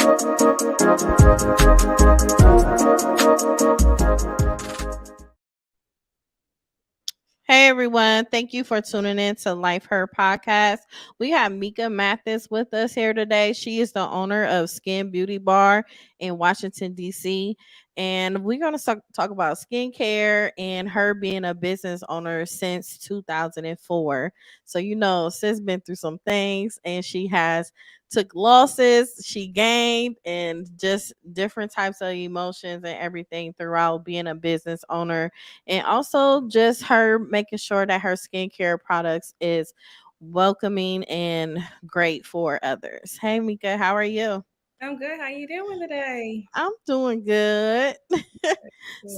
Hey everyone, thank you for tuning in to Lifeherpodcast. We have Meka Mathis with us here today. She is the owner of Skin Beauty Bar in Washington, D.C. And we're going to talk about skincare and her being a business owner since 2004. So, sis been through some things and she has took losses, she gained, and just different types of emotions and everything throughout being a business owner, and also just her making sure that her skincare products is welcoming and great for others. Hey Meka, how are you? I'm good. How you doing today? I'm doing good. Good.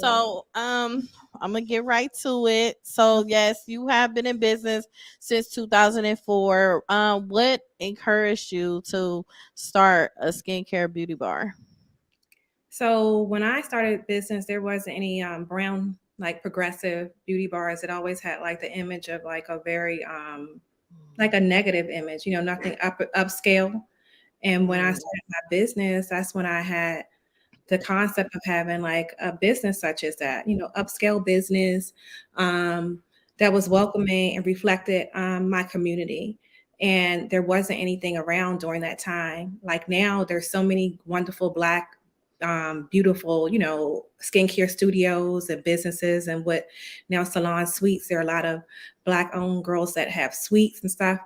So I'm gonna get right to it. So yes, you have been in business since 2004. What encouraged you to start a skincare beauty bar? So when I started business, there wasn't any brown like progressive beauty bars. It always had like the image of like a very like a negative image, nothing upscale. And when I Mm. started my business, that's when I had the concept of having like a business such as that, upscale business that was welcoming and reflected my community. And there wasn't anything around during that time. Like now, there's so many wonderful Black, beautiful, skincare studios and businesses, and what now salon suites. There are a lot of Black owned girls that have suites and stuff.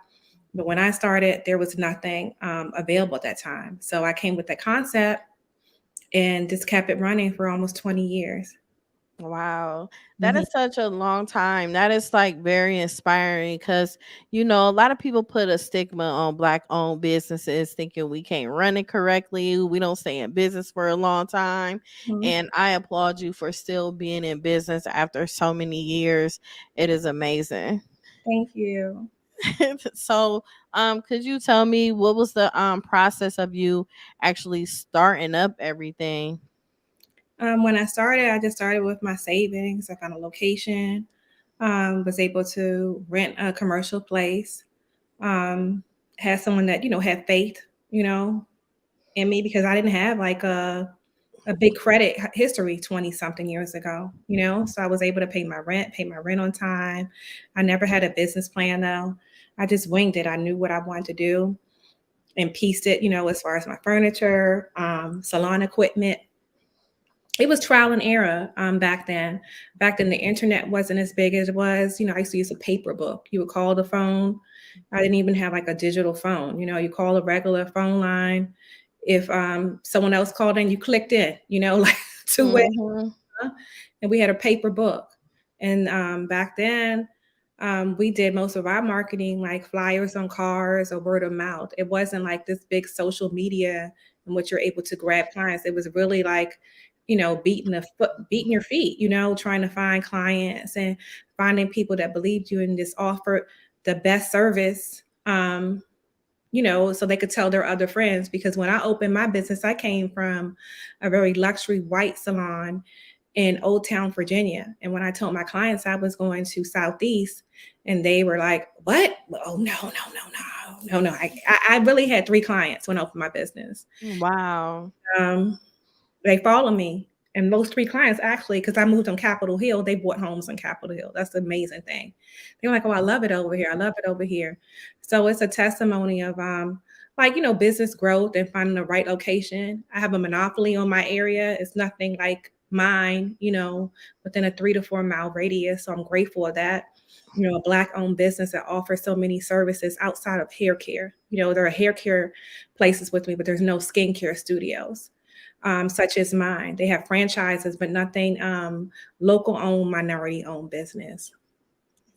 But when I started, there was nothing available at that time. So I came with the concept and just kept it running for almost 20 years. Wow. That Mhm. is such a long time. That is like very inspiring because, a lot of people put a stigma on Black owned businesses thinking we can't run it correctly. We don't stay in business for a long time. Mhm. And I applaud you for still being in business after so many years. It is amazing. Thank you. So could you tell me what was the process of you actually starting up everything? When I started, I just started with my savings. I found a location, was able to rent a commercial place, um, had someone that, had faith, you know, in me because I didn't have like a big credit history 20 something years ago, so I was able to pay my rent on time. I never had a business plan though. I just winged it. I knew what I wanted to do and pieced it, as far as my furniture, salon equipment. It was trial and error back then. Back then, the internet wasn't as big as it was. I used to use a paper book. You would call the phone. I didn't even have like a digital phone. You call a regular phone line. If someone else called in, you clicked in, like two way. Mhm. And we had a paper book. And back then, we did most of our marketing like flyers on cars or word of mouth. It wasn't like this big social media in which you're able to grab clients. It was really like, beating your feet, trying to find clients and finding people that believed you and just offered the best service. So they could tell their other friends. Because when I opened my business, I came from a very luxury white salon in Old Town, Virginia. And when I told my clients I was going to Southeast, and they were like, "What? Oh no, no, no, no, no, no!" I really had 3 clients when I opened my business. Wow. Um, they follow me, and those 3 clients actually, because I moved on Capitol Hill, they bought homes on Capitol Hill. That's the amazing thing. They're like, "Oh, I love it over here. I love it over here." So it's a testimony of like business growth and finding the right location. I have a monopoly on my area. It's nothing like mine, within a 3 to 4 mile radius. So I'm grateful of that. A Black owned business that offers so many services outside of hair care. There are hair care places with me, but there's no skincare studios such as mine. They have franchises, but nothing local owned, minority owned business.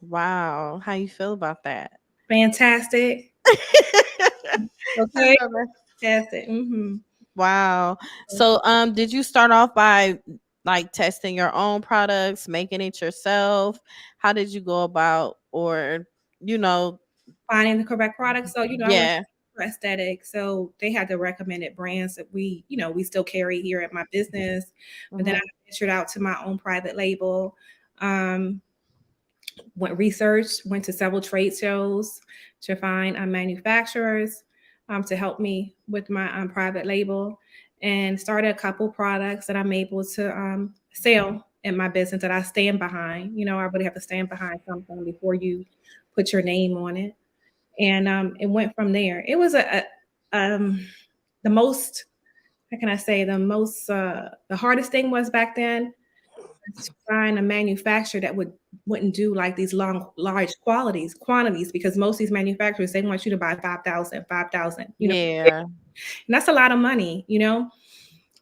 Wow. How you feel about that? Fantastic. I Okay. know that. Fantastic. Hmm. Wow. So did you start off by like testing your own products, making it yourself? How did you go about, or you know, Finding the correct product. So, I went yeah. for aesthetics. So they had the recommended brands that we still carry here at my business. But then I Mhm. ventured out to my own private label. Um, went to several trade shows to find manufacturers. to help me with my private label, and started a couple products that I'm able to sell in my business that I stand behind. You know, I really have to stand behind something before you put your name on it. And it went from there. It was the most, how can I say, the hardest thing was back then to find a manufacturer that wouldn't do like these large quantities, because most of these manufacturers, they want you to buy 5,000, Yeah. and that's a lot of money,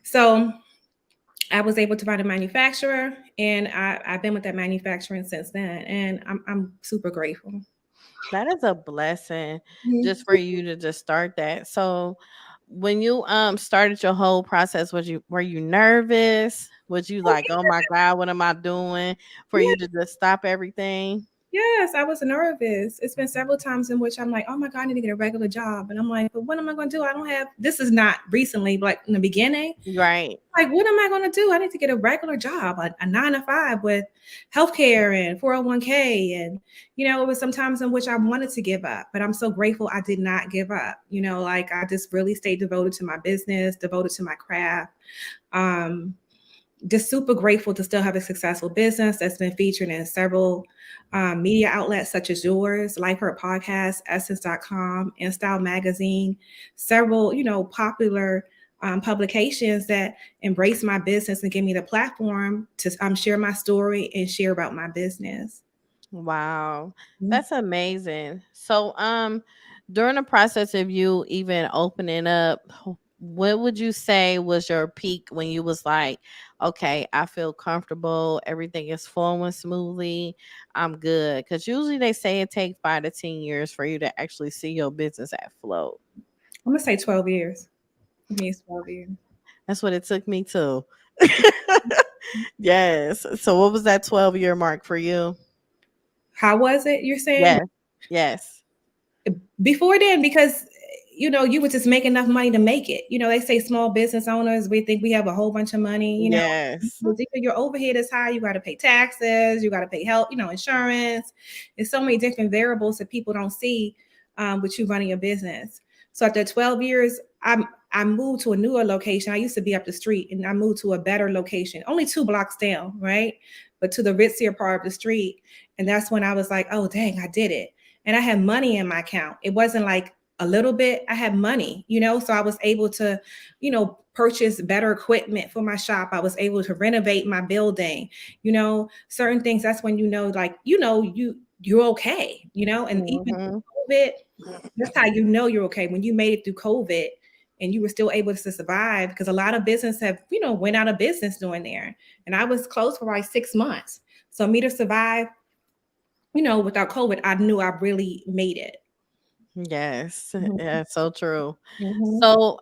So I was able to find a manufacturer, and I've been with that manufacturer since then, and I'm super grateful. That is a blessing just Mhm. for you to just start that. So when you started your whole process, were you nervous? Was you Oh, like, "Oh my God, what am I doing?" For yeah. you to just stop everything? Yes, I was nervous. It's been several times in which I'm like, oh my God, I need to get a regular job. And I'm like, but what am I going to do? I don't have, this is not recently, but like in the beginning, Right. like, what am I going to do? I need to get a regular job, a 9 to 5 with healthcare and 401k. And, it was sometimes in which I wanted to give up, but I'm so grateful I did not give up. Like I just really stayed devoted to my business, devoted to my craft. Um, just super grateful to still have a successful business that's been featured in several media outlets such as yours, lifeherpodcast, essence.com, InStyle magazine, several, popular publications that embrace my business and give me the platform to share my story and share about my business. Wow. That's amazing. So during the process of you even opening up, what would you say was your peak when you was like, okay, I feel comfortable, everything is flowing smoothly, I'm good? Because usually they say it takes 5 to 10 years for you to actually see your business at flow. I'm going to say 12 years. For me, it's 12 years. That's what it took me to. Yes. So what was that 12-year mark for you? How was it, you're saying? Yes. Yes. Before then, because you would just make enough money to make it. They say small business owners, we think we have a whole bunch of money. Yes. Because either your overhead is high, you got to pay taxes, you got to pay health, insurance. There's so many different variables that people don't see with you running a business. So after 12 years, I moved to a newer location. I used to be up the street, and I moved to a better location, only 2 blocks down, right? But to the ritzier part of the street. And that's when I was like, oh dang, I did it. And I had money in my account. It wasn't like a little bit, I had money, so I was able to, purchase better equipment for my shop. I was able to renovate my building, certain things. That's when like, you're okay, and even Mhm. COVID, that's how you're okay. When you made it through COVID and you were still able to survive, because a lot of business have, went out of business during there. And I was closed for like 6 months. So me to survive, without COVID, I knew I really made it. Yes. Mhm. Yeah, so true. Mhm. So,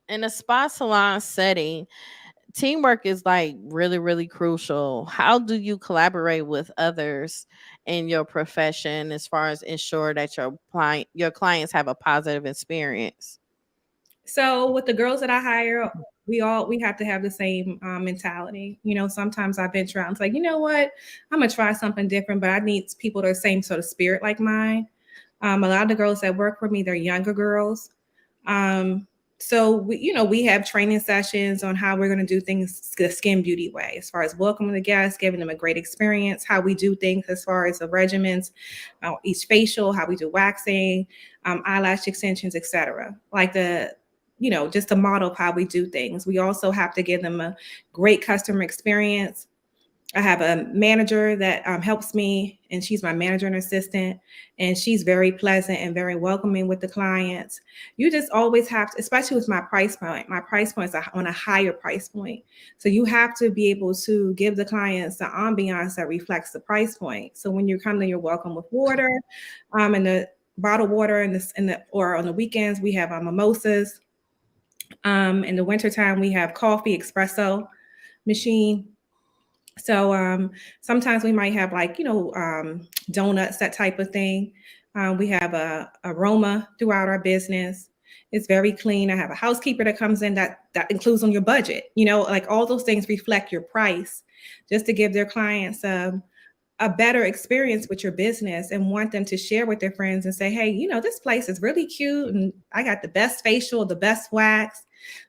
in a spa salon setting, teamwork is like really, really crucial. How do you collaborate with others in your profession as far as ensure that your clients have a positive experience? So with the girls that I hire, we have to have the same mentality. Sometimes I venture out and it's like, you know what, I'm gonna try something different, but I need people that are the same sort of spirit like mine. A lot of the girls that work for me, they're younger girls. Um, so we have training sessions on how we're going to do things the skin beauty way, as far as welcoming the guests, giving them a great experience, how we do things as far as the regimens, each facial, how we do waxing, eyelash extensions, etc. Like just a model of how we do things. We also have to give them a great customer experience. I have a manager that helps me, and she's my manager and assistant, and she's very pleasant and very welcoming with the clients. You just always have to, especially with my price point. My price point is on a higher price point, so you have to be able to give the clients the ambiance that reflects the price point. So when you come, you're welcome with water, and the bottled water, or on the weekends we have mimosas. In the wintertime we have coffee espresso machine. So sometimes we might have like donuts, that type of thing. We have a aroma throughout our business. It's very clean. I have a housekeeper that comes in that includes on your budget. Like all those things reflect your price, just to give their clients a better experience with your business and want them to share with their friends and say, hey, this place is really cute and I got the best facial, the best wax,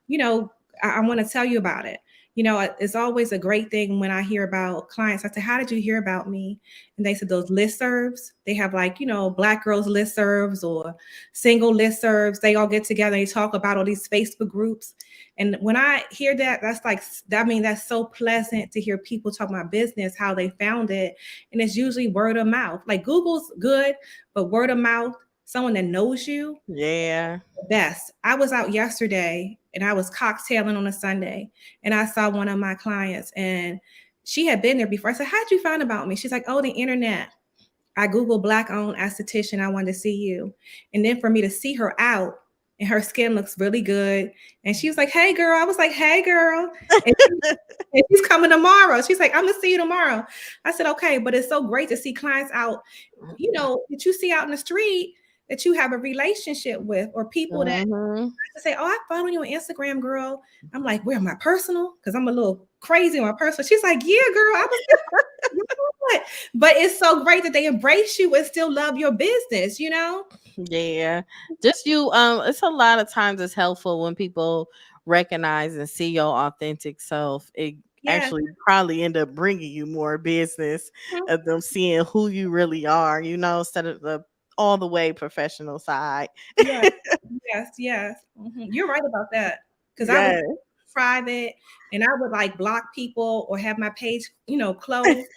you know, I want to tell you about it. It's always a great thing when I hear about clients. I say, how did you hear about me? And they said those listservs, they have like, Black girls listservs or single listservs. They all get together and they talk about all these Facebook groups. And when I hear that, that's like, I mean, that's so pleasant to hear people talk about business, how they found it. And it's usually word of mouth. Like Google's good, but word of mouth, someone that knows you, Yeah. the best. I was out yesterday and I was cocktailing on a Sunday and I saw one of my clients and she had been there before. I said, how'd you find about me? She's like, oh, the internet. I Googled Black owned esthetician. I wanted to see you. And then for me to see her out and her skin looks really good. And she was like, hey, girl. I was like, hey, girl. And she's coming tomorrow. She's like, I'm going to see you tomorrow. I said, okay. But it's so great to see clients out, that you see out in the street that you have a relationship with, or people that Mm-hmm. say, oh, I follow you on Instagram, girl. I'm like, where am I personal? Because I'm a little crazy on my personal. She's like, yeah, girl. I was like, but it's so great that they embrace you and still love your business, Yeah. Just you it's a lot of times it's helpful when people recognize and see your authentic self. It Yeah. actually probably end up bringing you more business Mhm. of them seeing who you really are, instead of the all the way professional side. Yes. Yes. Yes. You're right about that. Because I was Yeah. private and I would like block people or have my page, closed.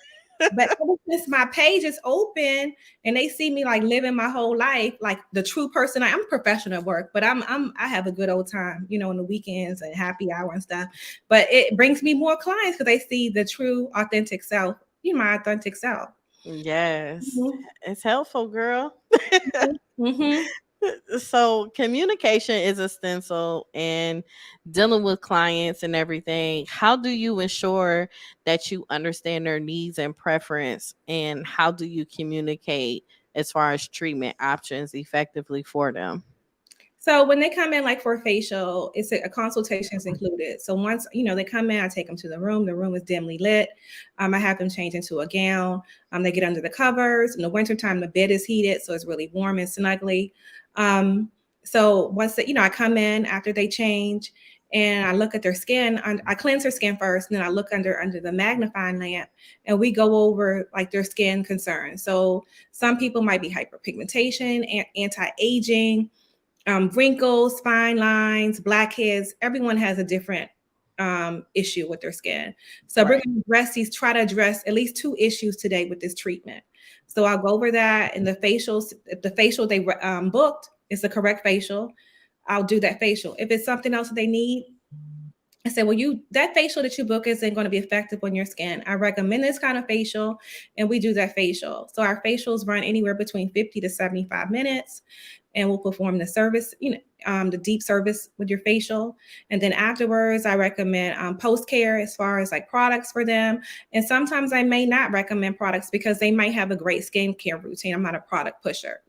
But ever since my page is open and they see me like living my whole life, like the true person I'm a professional at work, but I have a good old time, on the weekends and happy hour and stuff. But it brings me more clients because they see the true authentic self, my authentic self. Yes. Mhm. It's helpful, girl. Mhm. So communication is essential in dealing with clients and everything. How do you ensure that you understand their needs and preference, and how do you communicate as far as treatment options effectively for them? So when they come in like for a facial, it's a consultation is included. So once they come in, I take them to the room. The room is dimly lit. I have them change into a gown. They get under the covers. In the wintertime, the bed is heated, so it's really warm and snuggly. Um, so once I come in after they change, and I look at their skin. I cleanse their skin first, and then I look under the magnifying lamp, and we go over like their skin concerns. So some people might be hyperpigmentation, anti-aging, wrinkles, fine lines, blackheads. Everyone has a different issue with their skin. So we're Right. going to try to address at least two issues today with this treatment. So I'll go over that. And the facials, if the facial they booked is the correct facial, I'll do that facial. If it's something else that they need, I said, well, that facial that you book isn't going to be effective on your skin. I recommend this kind of facial, and we do that facial. So our facials run anywhere between 50 to 75 minutes, and we'll perform the service, the deep service with your facial. And then afterwards, I recommend post care as far as like products for them. And sometimes I may not recommend products because they might have a great skincare routine. I'm not a product pusher.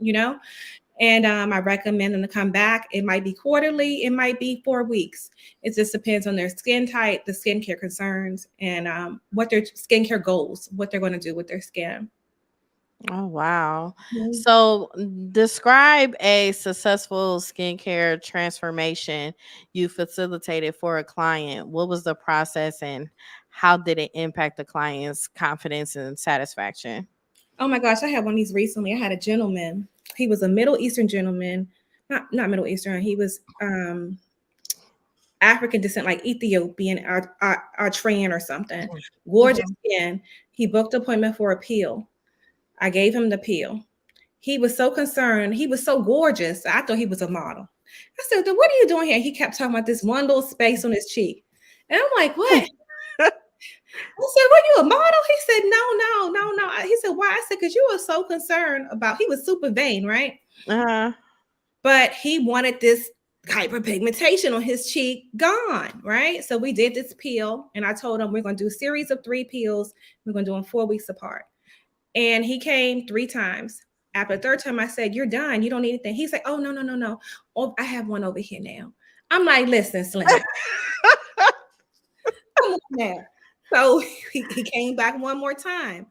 And I recommend them to come back. It might be quarterly, it might be 4 weeks. It just depends on their skin type, the skincare concerns, and what their skincare goals, what they're going to do with their skin. Oh, wow. Mhm. So, describe a successful skincare transformation you facilitated for a client. What was the process, and how did it impact the client's confidence and satisfaction? Oh my gosh, I had one of these recently. I had a gentleman. He was a Middle Eastern gentleman, not Middle Eastern. He was African descent, like Ethiopian, Eritrean or something. Gorgeous Mhm. skin. He booked an appointment for a peel. I gave him the peel. He was so concerned. He was so gorgeous. I thought he was a model. I said, "What are you doing here?" He kept talking about this one little space on his cheek. And I'm like, what? I said, "Were you a model?" He said, "No, no, no, no." He said, "Why?" I said, "Because you were so concerned about," he was super vain, right? Uh-huh. But he wanted this hyperpigmentation on his cheek gone, right? So we did this peel, and I told him we're going to do a series of 3 peels. We're going to do them 4 weeks apart. And he came 3 times. After the third time, I said, "You're done. You don't need anything." He's like, "Oh, no, no, no, no. Oh, I have one over here now." I'm like, "Listen, Slim, come on now." So he came back one more time.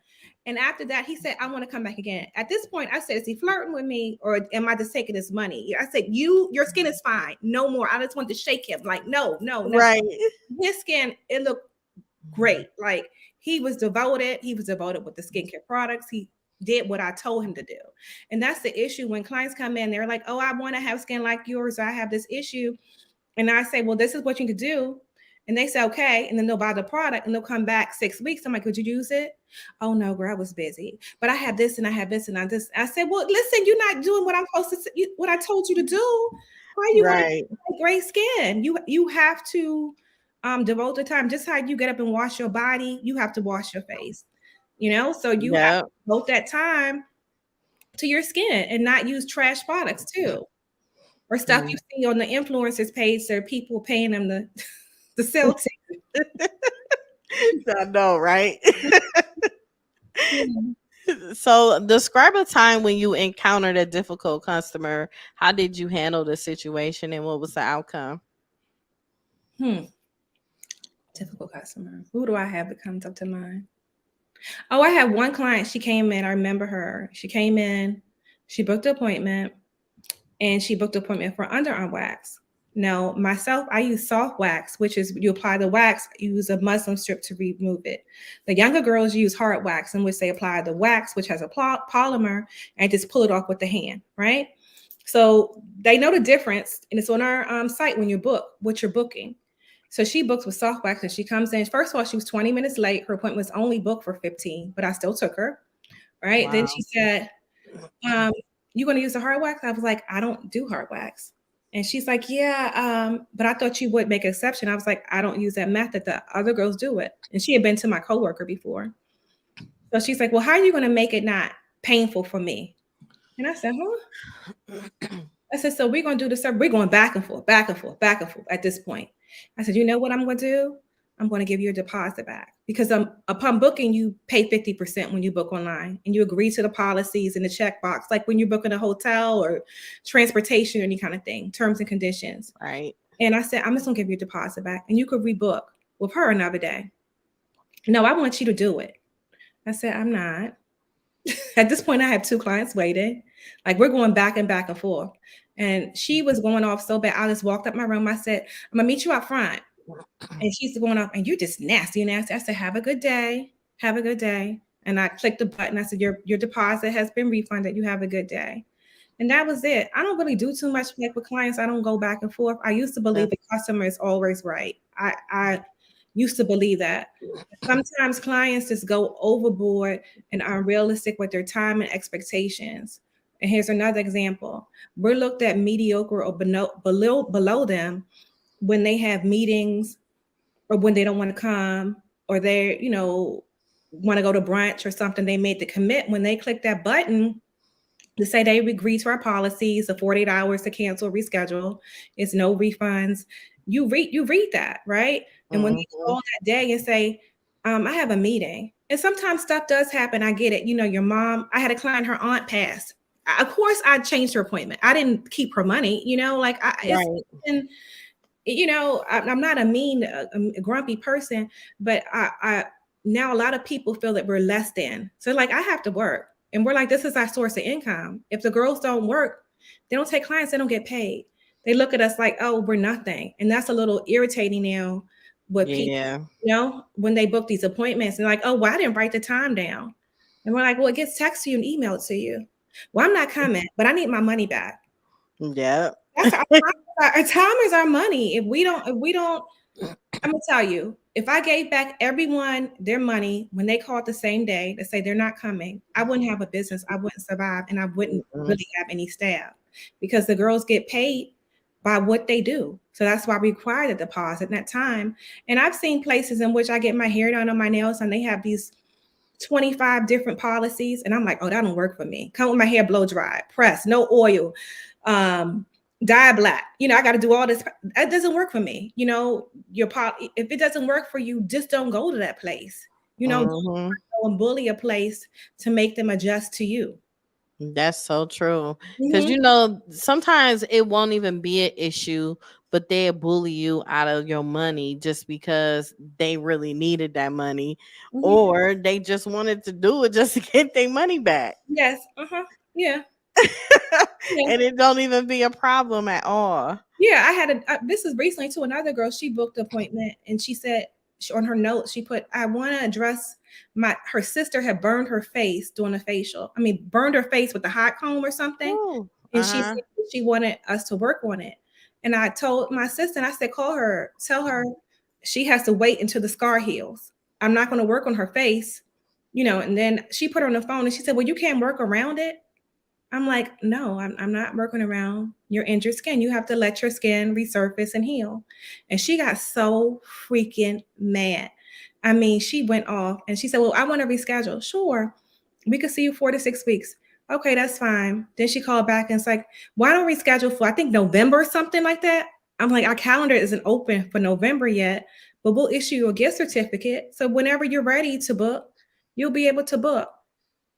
And after that, he said, I want to come back again. At this point, I said, is he flirting with me or am I just taking his money? I said, your skin is fine. No more. I just want to shake him. Like, no, no, no. Right. His skin, it looked great. Like he was devoted. He was devoted with the skincare products. He did what I told him to do. And that's the issue when clients come in, they're like, oh, I want to have skin like yours. I have this issue. And I say, well, this is what you need to do. And they say, okay. And then they'll buy the product and they'll come back 6 weeks. I'm like, could you use it? Oh no, girl, I was busy. But I have this and I have this and I this. I said, well, listen, you're not doing what I'm supposed to what I told you to do. Why are you want Right. to have great skin? You have to devote the time. Just how you get up and wash your body, you have to wash your face. So you have Yeah. to devote that time to your skin and not use trash products too. Or stuff you see on the influencers page, there are people paying them the sell I know, right? to. So, describe a time when you encountered a difficult customer. How did you handle the situation and what was the outcome? Hmm. Difficult customer. Who do I have that comes up to mind? Oh, I have one client. She came in. I remember her. She came in. She booked an appointment, and she booked an appointment for underarm wax. Now, myself, I use soft wax, which is you apply the wax, you use a muslin strip to remove it. The younger girls use hard wax, in which they apply the wax, which has a polymer, and just pull it off with the hand, right? So they know the difference, and it's on our site when you book what you're booking. So she books with soft wax, and she comes in. First of all, she was 20 minutes late. Her appointment was only booked for 15, but I still took her. Right. Then she Wow. said, um, you going to use the hard wax? I was like, I don't do hard wax. And she's like, yeah, but I thought you would make an exception. I was like, I don't use that method. The other girls do it. And she had been to my coworker before. So she's like, well, how are you going to make it not painful for me? And I said, huh? I said, so we're going to do this. We're going back and forth, back and forth, back and forth at this point. I said, you know what I'm going to do? I'm going to give you a deposit back because upon booking, you pay 50% when you book online and you agree to the policies and the checkbox, like when you're booking a hotel or transportation or any kind of thing, terms and conditions. Right. And I said, I'm just going to give you a deposit back and you could rebook with her another day. No, I want you to do it. I said, I'm not. At this point, I have 2 clients waiting. Like we're going back and back and forth. And she was going off so bad. I just walked up my room. I said, I'm going to meet you out front. And she's going off, and you're just nasty, nasty. I said, have a good day. Have a good day. And I clicked the button. I said, your deposit has been refunded. You have a good day. And that was it. I don't really do too much like with clients. I don't go back and forth. I used to believe the customer is always right. I used to believe that. Sometimes clients just go overboard and are unrealistic with their time and expectations. And here's another example. We're looked at mediocre or below them when they have meetings or when they don't want to come or they, want to go to brunch or something. They made the commit when they click that button to say they agree to our policies, the 48 hours to cancel, reschedule. It's no refunds. You read that, right? And when they call that day and say, I have a meeting. And sometimes stuff does happen. I get it. Your mom, I had a client, her aunt passed. Of course, I changed her appointment. I didn't keep her money, it's Right. and I'm not a mean, a grumpy person, but I now a lot of people feel that we're less than. So like I have to work, and we're like, this is our source of income. If the girls don't work, they don't take clients, they don't get paid. They look at us like, oh, we're nothing, and that's a little irritating now. With people, Yeah. when they book these appointments, and like, oh, well, I didn't write the time down, and we're like, well, it gets texted to you and emailed to you. Well, I'm not coming, but I need my money back. Yeah. That's our time is our money. If we don't, I'm gonna tell you, if I gave back everyone their money when they called the same day to say they're not coming, I wouldn't have a business, I wouldn't survive, and I wouldn't really have any staff because the girls get paid by what they do. So that's why we require the deposit in that time. And I've seen places in which I get my hair done on my nails and they have these 25 different policies. And I'm like, oh, that don't work for me. Come with my hair blow dry, press, no oil, dye black. I got to do all this. That doesn't work for me. If it doesn't work for you, just don't go to that place. Don't go and bully a place to make them adjust to you. That's so true. Because Mhm. sometimes it won't even be an issue, but they bully you out of your money just because they really needed that money, Mhm. or they just wanted to do it just to get their money back. Yes. Yeah. Yeah. And it don't even be a problem at all. Yeah, I had this is recently to another girl. She booked an appointment and she said on her note she put, "I want to address my her sister had burned her face doing a facial. I mean, burned her face with a hot comb or something, Ooh, and she uh-huh. said she wanted us to work on it." And I told my assistant, I said, "Call her, tell her she has to wait until the scar heals. I'm not going to work on her face, you know." And then she put her on the phone and she said, "Well, you can't work around it." I'm like, no, I'm not working around your injured skin. You have to let your skin resurface and heal. And she got so freaking mad. I mean, she went off and she said, "Well, I want to reschedule." Sure, we could see you 4 to 6 weeks. Okay, that's fine. Then she called back and it's like, "Why don't we schedule for, I think, November or something like that?" I'm like, "Our calendar isn't open for November yet, but we'll issue you a gift certificate. So whenever you're ready to book, you'll be able to book."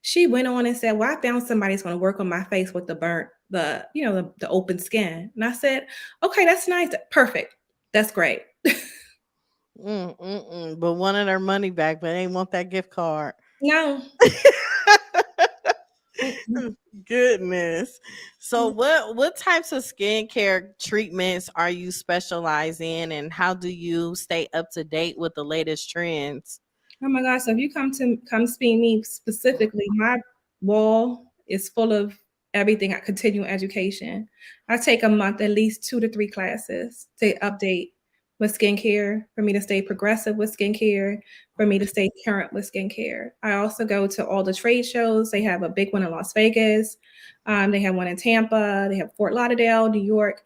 She went on and said, "Well, I found somebody who's going to work on my face with the burnt, the open skin." And I said, "Okay, that's nice. Perfect. That's great." But wanted her money back, but ain't want that gift card. No. Mm-mm. Goodness. So what types of skincare treatments are you specialize in, and how do you stay up to date with the latest trends? Oh my gosh. So if you come see me specifically, my wall is full of everything at continuing education. I take a month, at least 2 to 3 classes to update with skincare, for me to stay progressive with skincare, for me to stay current with skincare. I also go to all the trade shows. They have a big one in Las Vegas. They have one in Tampa. They have Fort Lauderdale, New York.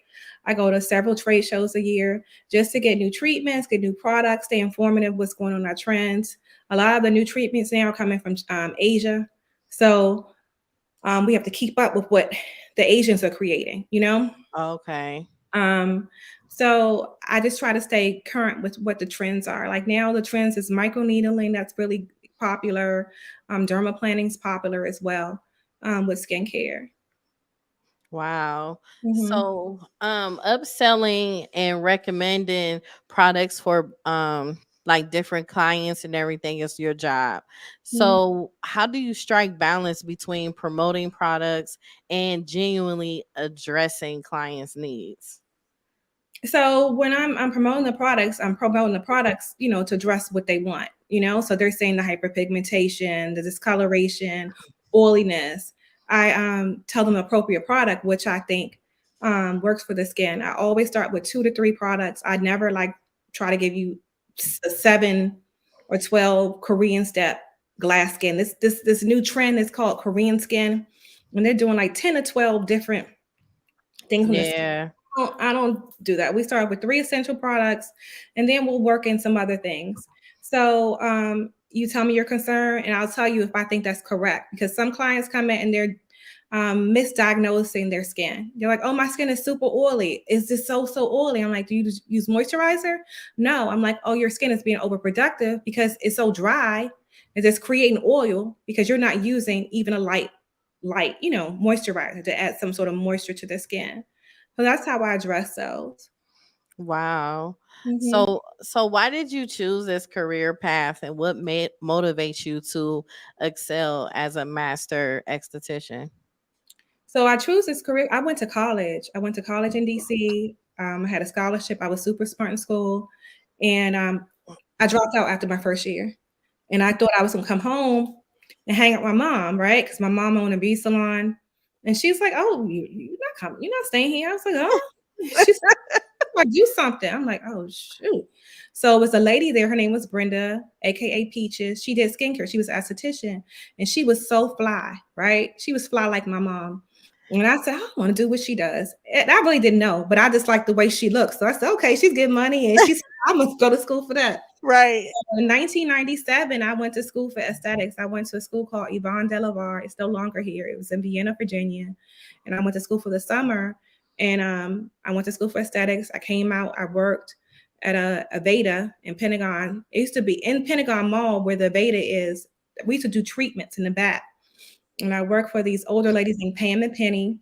I go to several trade shows a year just to get new treatments, get new products, stay informative what's going on in our trends. A lot of the new treatments now are coming from Asia. So we have to keep up with what the Asians are creating, you know? Okay. Um, so I just try to stay current with what the trends are. Like now, the trends is microneedling, that's really popular. Dermaplaning is popular as well with skincare. Wow. Hmm. So, upselling and recommending products for like different clients and everything is your job. So, how do you strike balance between promoting products and genuinely addressing clients' needs? So when I'm promoting the products, I'm promoting the products, to address what they want, So they're saying the hyperpigmentation, the discoloration, oiliness. I tell them the appropriate product, which I think works for the skin. I always start with 2 to 3 products. I never like try to give you 7 or 12 Korean step glass skin. This new trend is called Korean skin, and they're doing like 10 to 12 different things on the skin. Yeah. I don't do that. We start with 3 essential products, and then we'll work in some other things. So you tell me your concern, and I'll tell you if I think that's correct. Because some clients come in and they're misdiagnosing their skin. They're like, "Oh, my skin is super oily. Is this so oily?" I'm like, "Do you use moisturizer?" No. I'm like, "Oh, your skin is being overproductive because it's so dry. It's just creating oil because you're not using even a light, moisturizer to add some sort of moisture to the skin." So that's how I address those. Wow. Mhm. So why did you choose this career path, and what made motivates you to excel as a master esthetician? So I choose this career. I went to college. I went to college in DC. I had a scholarship. I was super smart in school, and I dropped out after my first year. And I thought I was gonna come home and hang out with my mom, right? Because my mom owned a beauty salon, and she's like, "Oh, you're not coming. You're not staying here." I was like, "Oh." She's like, "Do something." I'm like, "Oh shoot." So it was a lady there. Her name was Brenda, aka Peaches. She did skincare. She was an esthetician, and she was so fly, right? She was fly like my mom. And I said, "I want to do what she does." And I really didn't know, but I just liked the way she looks. So I said, "Okay, she's getting money, and she's I must go to school for that." Right. In 1997, I went to school for aesthetics. I went to a school called Yvonne Delavar. It's no longer here. It was in Vienna, Virginia. And I went to school for the summer. And I went to school for aesthetics. I came out, I worked at a Veda in Pentagon. It used to be in Pentagon Mall where the Veda is. We used to do treatments in the back. And I worked for these older ladies named Pam and Penny.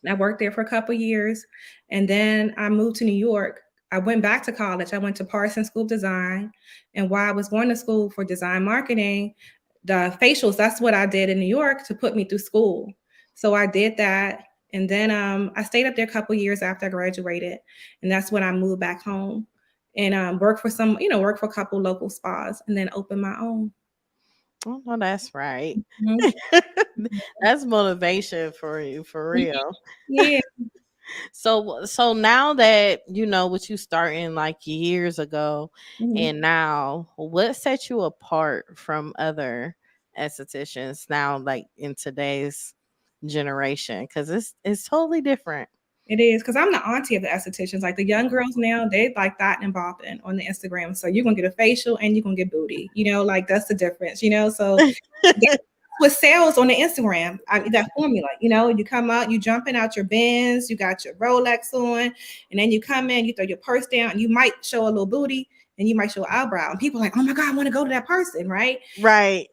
I worked there for a couple years, and then I moved to New York. I went back to college. I went to Parsons School of Design, and while I was going to school for design marketing, the facials, that's what I did in New York to put me through school. So I did that, and then I stayed up there a couple years after I graduated, and that's when I moved back home and worked for some, worked for a couple local spas, and then opened my own. Oh, no, that's right. Mhm. That's motivation for you, for Mhm. real. Yeah. So now that you know what you starting like years ago, Mhm. and now what sets you apart from other estheticians now, like in today's generation? Because it's totally different. It is because I'm the auntie of the estheticians. Like the young girls now, they like that and bopping on the Instagram. So you're gonna get a facial and you're gonna get booty. Like that's the difference. So that's what sells on the Instagram. That formula. You come out, you jumping out your bins, you got your Rolex on, and then you come in, you throw your purse down, and you might show a little booty, and you might show an eyebrow, and people are like, oh my god, I want to go to that person, right? Right.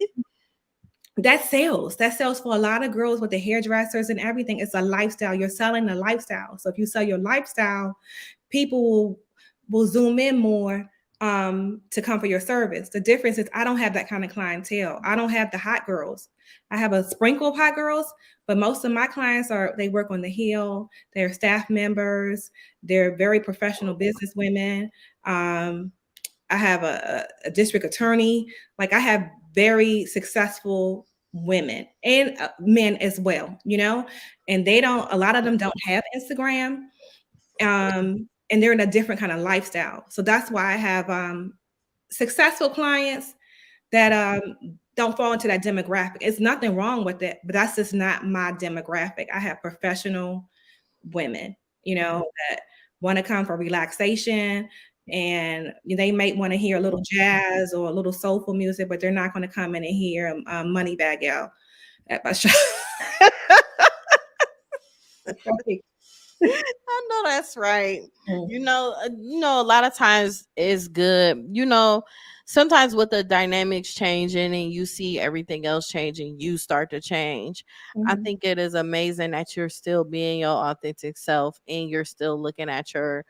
That sells for a lot of girls with the hairdressers and everything. It's a lifestyle. You're selling a lifestyle. So if you sell your lifestyle, people will zoom in more to come for your service. The difference is I don't have that kind of clientele. I don't have the hot girls. I have a sprinkle of hot girls, but most of my clients they work on the hill. They're staff members. They're very professional business women. I have a district attorney. Like I have very successful women and men as well, and a lot of them don't have Instagram. And they're in a different kind of lifestyle. So that's why I have successful clients that don't fall into that demographic. It's nothing wrong with it, but that's just not my demographic. I have professional women, that want to come for relaxation, and they might want to hear a little jazz or a little soulful music, but they're not going to come in and hear Money Bag Yo at my show. I know that's right. A lot of times it's good. Sometimes with the dynamics changing and you see everything else changing, you start to change. I Mhm. think it is amazing that you're still being your authentic self and you're still looking at your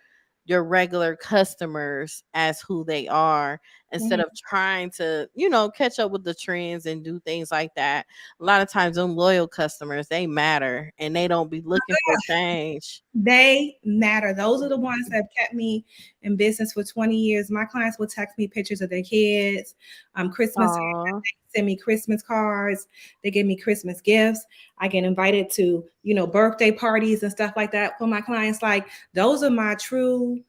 regular customers as who they are instead Mhm. of trying to, catch up with the trends and do things like that. A lot of times them loyal customers, they matter and they don't be looking for change. They matter. Those are the ones that have kept me in business for 20 years. My clients will text me pictures of their kids. Christmas time, Aw. they send me Christmas cards. They give me Christmas gifts. I get invited to, birthday parties and stuff like that for my clients. Like those are my true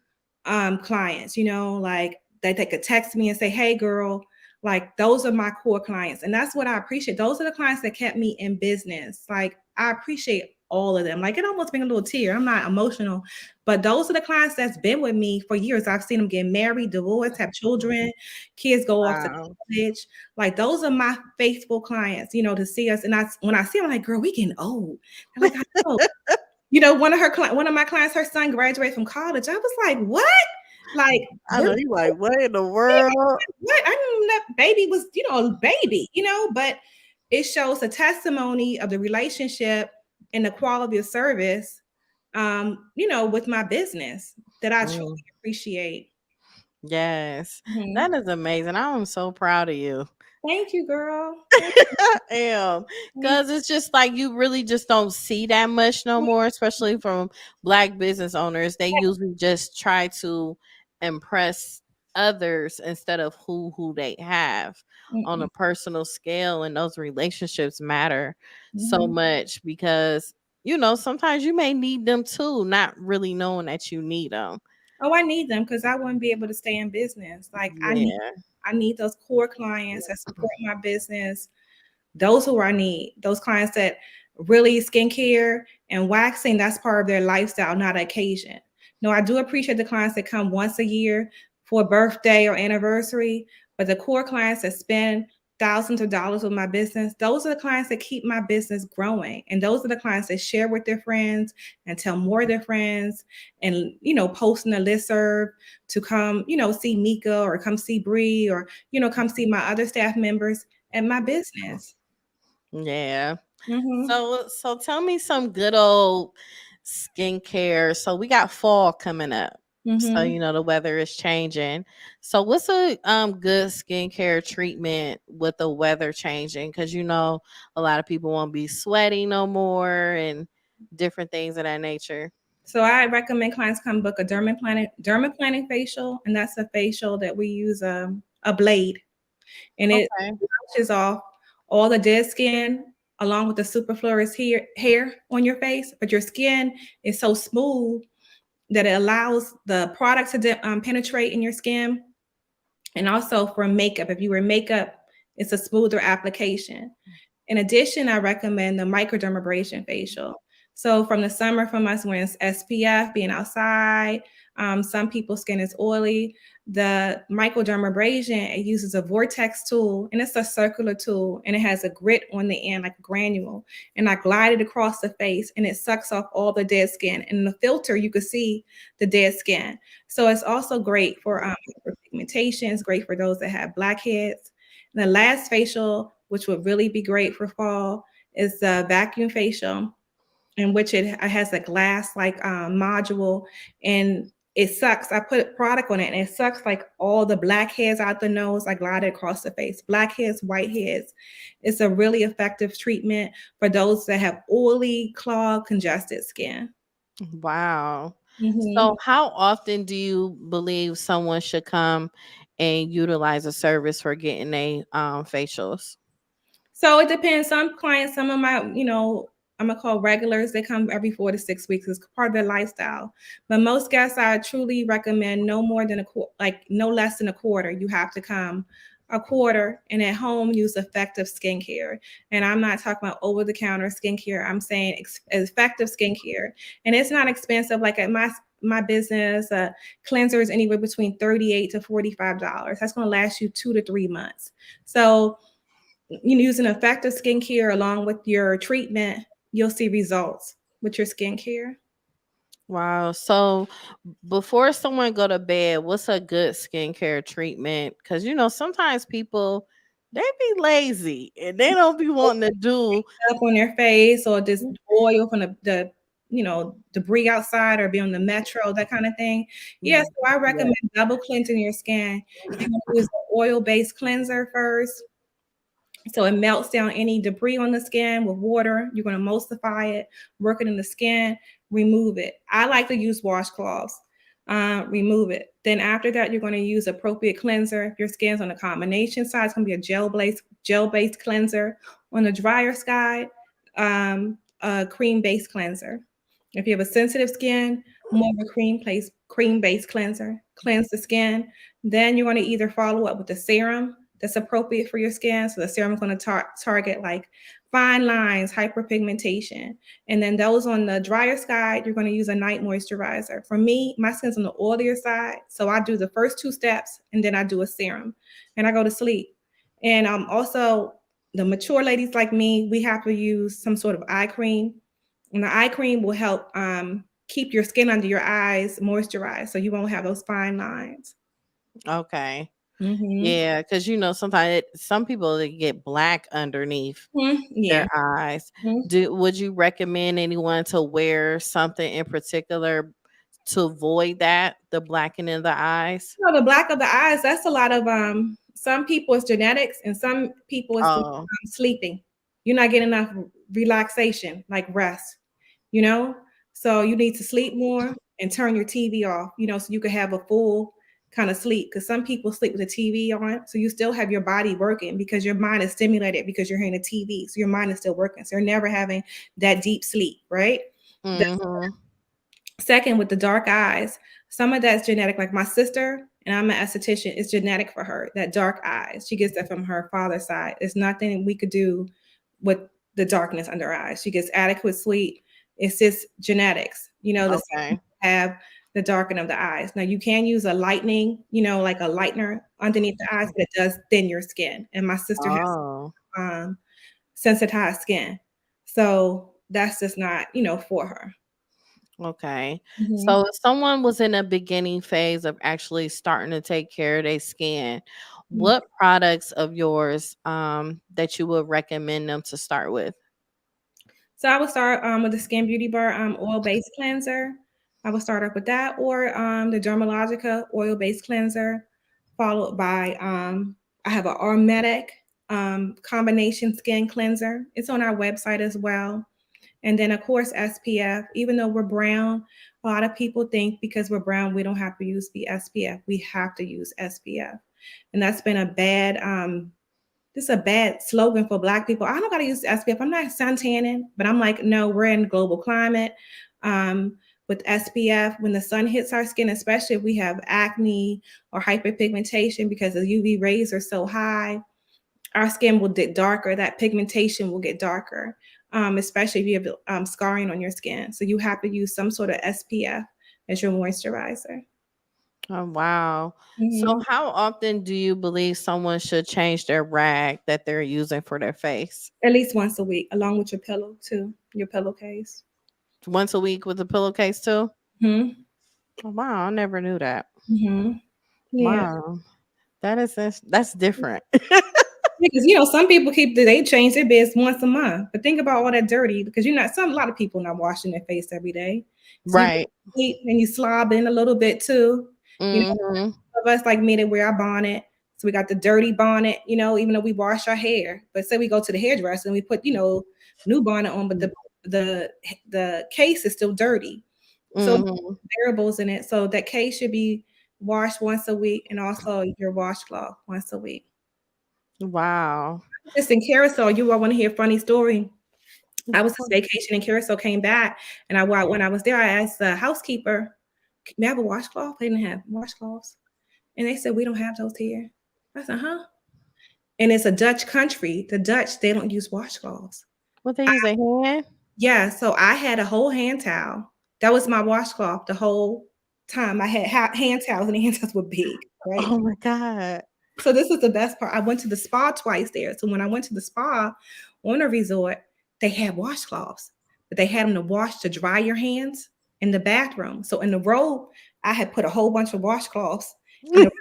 clients, like they could text me and say, hey girl, like those are my core clients. And that's what I appreciate. Those are the clients that kept me in business. Like I appreciate all of them. Like it almost brings a little tear. I'm not emotional, but those are the clients that's been with me for years. I've seen them get married, divorced, have children, kids go off to Wow. college. Like those are my faithful clients, to see us. And when I see them, I'm like, girl, we getting old. They're like, I know. One of my clients, her son graduated from college. I was like, what? Like, I we're know you like, what in the yeah, world? what? I didn't know that baby was, a baby, but it shows a testimony of the relationship and the quality of service, with my business that I truly Mm, appreciate. yes. Mhm. That is amazing. I'm so proud of you. Thank you, girl. Thank I am. you. Because it's just like you really just don't see that much no more, especially from black business owners. They usually just try to impress others instead of who they have on Mm-mm. a personal scale. And those relationships matter so Mhm. much because, sometimes you may need them too, not really knowing that you need them. Oh, I need them because I wouldn't be able to stay in business. Like Yeah. I need those core clients that support my business. Those who I need, those clients that really skincare and waxing, that's part of their lifestyle, not occasion. No, I do appreciate the clients that come once a year for a birthday or anniversary, but the core clients that spend thousands of dollars with my business, those are the clients that keep my business growing. And those are the clients that share with their friends and tell more of their friends and, posting a listserv to come, see Mika or come see Bree or, come see my other staff members at my business. Yeah. Mhm. So tell me some good old. skincare. So we got fall coming up. So Mm-hmm. the weather is changing. So what's a good skincare treatment with the weather changing? Because a lot of people won't be sweaty no more and different things of that nature. So I recommend clients come book a dermaplaning facial, and that's a facial that we use a blade, and it Okay. washes off all the dead skin along with the superfluous hair on your face. But your skin is so smooth that it allows the product to penetrate in your skin. And also for makeup, if you wear makeup, it's a smoother application. In addition, I recommend the microdermabrasion facial. So from the summer, from us wearing SPF, being outside, some people's skin is oily. The microdermabrasion, it uses a vortex tool, and it's a circular tool, and it has a grit on the end, like a granule. And I glide it across the face, and it sucks off all the dead skin. And in the filter, you can see the dead skin. So it's also great for pigmentation. It's great for those that have blackheads. And the last facial, which would really be great for fall, is the vacuum facial, in which it has a glass like module, and it sucks. I put product on it, and it sucks like all the blackheads out the nose. I glide it across the face. Blackheads, whiteheads. It's a really effective treatment for those that have oily, clogged, congested skin. Wow. Mm-hmm. So how often do you believe someone should come and utilize a service for getting a facials? So it depends. Some clients, some of my, I'm gonna call regulars, they come every 4 to 6 weeks. It's part of their lifestyle. But most guests, I truly recommend no more than like no less than a quarter. You have to come a quarter, and at home use effective skincare. And I'm not talking about over the counter skincare. I'm saying effective skincare, and it's not expensive. Like at my business, cleanser is anywhere between $38 to $45. That's going to last you 2 to 3 months. So using effective skincare along with your treatment, you'll see results with your skincare. Wow. So before someone go to bed, what's a good skincare treatment? Because sometimes people they be lazy and they don't be wanting to do. Up on your face, or just oil from the debris outside, or be on the metro, that kind of thing. Yeah, so I Yeah. recommend double cleansing your skin. You're going to use an oil-based cleanser first. So it melts down any debris on the skin with water. You're going to emulsify it, work it in the skin, remove it. I like to use washcloths. Remove it. Then after that, you're going to use appropriate cleanser. If your skin's on the combination side, it's going to be a gel-based cleanser. On the drier side, a cream-based cleanser. If you have a sensitive skin, more of a cream-based cleanser. Cleanse the skin. Then you're going to either follow up with a serum that's appropriate for your skin. So the serum is going to target like fine lines, hyperpigmentation. And then those on the drier side, you're going to use a night moisturizer. For me, my skin's on the oilier side. So I do the first 2 steps, and then I do a serum, and I go to sleep. And also, the mature ladies like me, we have to use some sort of eye cream. And the eye cream will help keep your skin under your eyes moisturized, so you won't have those fine lines. Okay. Mm-hmm. Yeah, because sometimes some people they get black underneath Yeah. their eyes. Would you recommend anyone to wear something in particular to avoid that, the blackening of the eyes? The black of the eyes, that's a lot of some people it's genetics, and some people it's Oh, sleeping. You're not getting enough relaxation, like rest, you know? So you need to sleep more and turn your TV off, so you can have a full kind of sleep. Because some people sleep with the TV on, so you still have your body working because your mind is stimulated because you're hearing the TV. So your mind is still working. So you're never having that deep sleep, right? mm-hmm. Second, with the dark eyes, some of that's genetic. Like my sister, and I'm an esthetician, it's genetic for her, that dark eyes. She gets that from her father's side. There's nothing we could do with the darkness under her eyes. She gets adequate sleep. It's just genetics. The some Okay. people have the darkening of the eyes. Now you can use a lightening, like a lightener underneath the eyes, but it does thin your skin. And my sister has Oh, sensitized skin. So that's just not, for her. okay. Mhm. So if someone was in a beginning phase of actually starting to take care of their skin, what products of yours that you would recommend them to start with? So I would start with the Skin Beauty Bar oil based cleanser. I would start off with that, or the Dermalogica oil based cleanser, followed by I have an aromatic combination skin cleanser. It's on our website as well. And then, of course, SPF. Even though we're brown, a lot of people think because we're brown, we don't have to use the SPF. We have to use SPF. And that's been a bad, this is a bad slogan for Black people. I don't got to use SPF. I'm not sun tanning, but I'm like, no, we're in global climate. With SPF, when the sun hits our skin, especially if we have acne or hyperpigmentation because the UV rays are so high, our skin will get darker. That pigmentation will get darker, especially if you have scarring on your skin. So you have to use some sort of SPF as your moisturizer. Oh, wow. So, Hmm. how often do you believe someone should change their rag that they're using for their face? At least once a week, along with your pillow too, your pillowcase. Once a week with a pillowcase too? Hmm. Oh, wow, I never knew that. Hmm. Yeah. Wow, that's different. Because some people they change their beds once a month, but think about all that dirty because a lot of people not washing their face every day, so you Right. eat and you slob in a little bit too. You know, Mhm. some of us like me that wear our bonnet, so we got the dirty bonnet. Even though we wash our hair, but say we go to the hairdresser and we put new bonnet on, but the the case is still dirty, so Mhm. variables in it. So that case should be washed once a week, and also your washcloth once a week. Wow. Just in Carousel, you all want to hear a funny story. Of I was on course. vacation in Carousel, came back, and when I was there, I asked the housekeeper, "Can we have a washcloth?" They didn't have washcloths, and they said we don't have those here. I said, "Huh?" And it's a Dutch country. The Dutch, they don't use washcloths. What they use a hand? Yeah, so I had a whole hand towel. That was my washcloth the whole time. I had hand towels, and the hand towels were big, right? Oh my god. So this is the best part. I went to the spa twice there. So when I went to the spa on a resort, they had washcloths, but they had them to wash to dry your hands in the bathroom. So in the robe, I had put a whole bunch of washcloths in the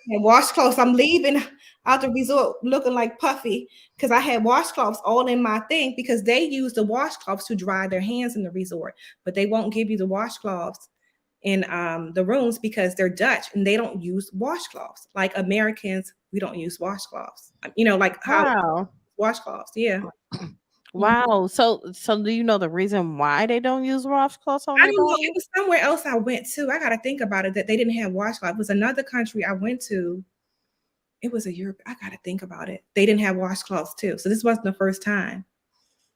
and washcloths. I'm leaving out the resort looking like Puffy because I had washcloths all in my thing because they use the washcloths to dry their hands in the resort, but they won't give you the washcloths in the rooms because they're Dutch and they don't use washcloths. Like Americans, we don't use washcloths. Like how Wow. washcloths. Yeah. Mhm. Wow. So do you know the reason why they don't use washcloths on I their don't know. It body? was somewhere else I went to. I got to think about it that they didn't have washcloths. It was another country I went to. It was a Europe. I got to think about it. They didn't have washcloths too. So this wasn't the first time.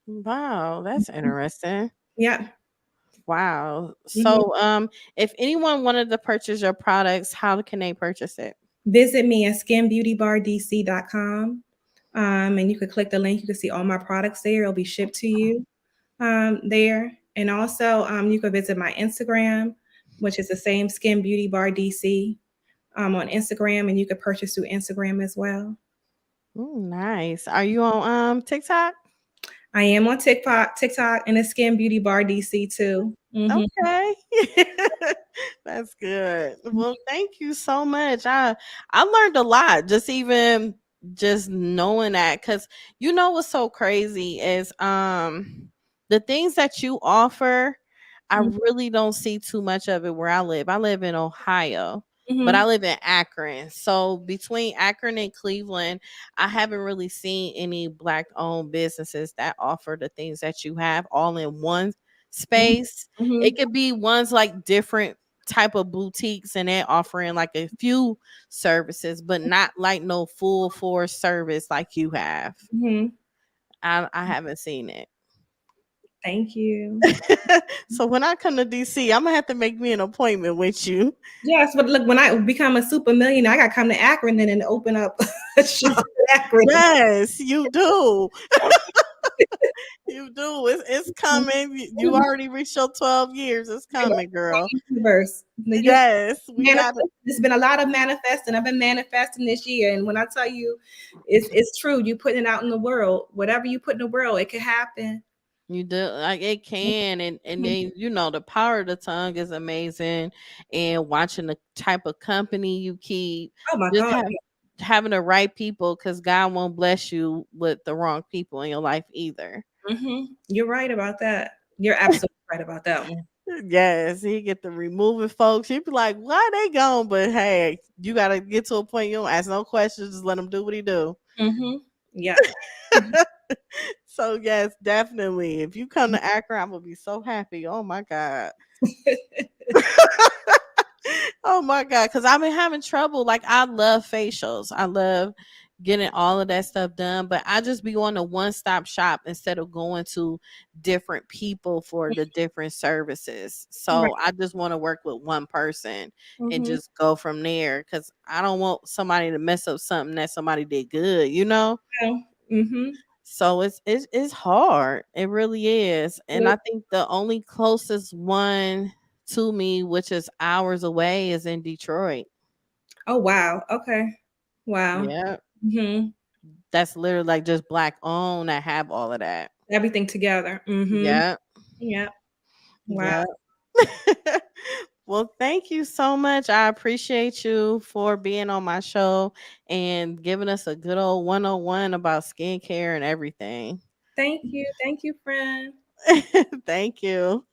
Wow, that's interesting. Yeah. Wow. Mhm. So if anyone wanted to purchase your products, how can they purchase it? Visit me at skinbeautybardc.com. And you could click the link. You can see all my products there. It'll be shipped to you there. And also, you can visit my Instagram, which is the same Skin Beauty Bar DC on Instagram, and you can purchase through Instagram as well. Ooh, nice. Are you on TikTok? I am on TikTok, and the Skin Beauty Bar DC too. Okay. That's good. Well, thank you so much. I learned a lot just even just knowing that, cuz you know what's so crazy is the things that you offer, I really don't see too much of it where I live. I live in Ohio, but I Hmm. live in Akron. So between Akron and Cleveland, I haven't really seen any black owned businesses that offer the things that you have all in one Hmm. space. It Hmm. could be ones like different type of boutiques and they're offering like a few services, but not like no full force service like you have. Hmm. I haven't seen it. Thank you. So when I come to DC, I'm gonna have to make me an appointment with you. Yes, but look, when I become a super millionaire, I got to come to Akron and then open up a shop in Akron. Yes, you do. You do. It's coming. You already reached your 12 years. It's coming, girl. Universe. Yes, we got it. There's been a lot of manifesting. I've been manifesting this year, and when I tell you, it's true. You putting it out in the world. Whatever you put in the world, it could happen. You do, like it can, and Mhm. then the power of the tongue is amazing, and watching the type of company you keep, Oh my just God. having the right people, because God won't bless you with the wrong people in your life either. You're right about that. You're absolutely right about that one. Yes, he get the removing folks. He be like, "Why they gone?" But hey, you gotta get to a point you don't ask no questions. Just let him do what he do. Yeah. So yes, definitely. If you come to Akron, I'm gonna be so happy. Oh my god. Oh my god, because I've been having trouble. Like I love facials. I love getting all of that stuff done, but I just be going to one stop shop instead of going to different people for the different services. Right. So I just want to work with one person and Mhm. just go from there because I don't want somebody to mess up something that somebody did good, you know? Yeah. Mhm. So it's hard. It really is. And Well, I think the only closest one to me, which is hours away, is in Detroit. oh wow. Okay. Wow. Yeah. Mhm. That's literally like just black owned that have all of that. Everything together. Mhm. Yeah. Yeah. Wow. Yeah. Well, thank you so much. I appreciate you for being on my show and giving us a good old 101 about skincare and everything. Thank you. Thank you, friend. Thank you.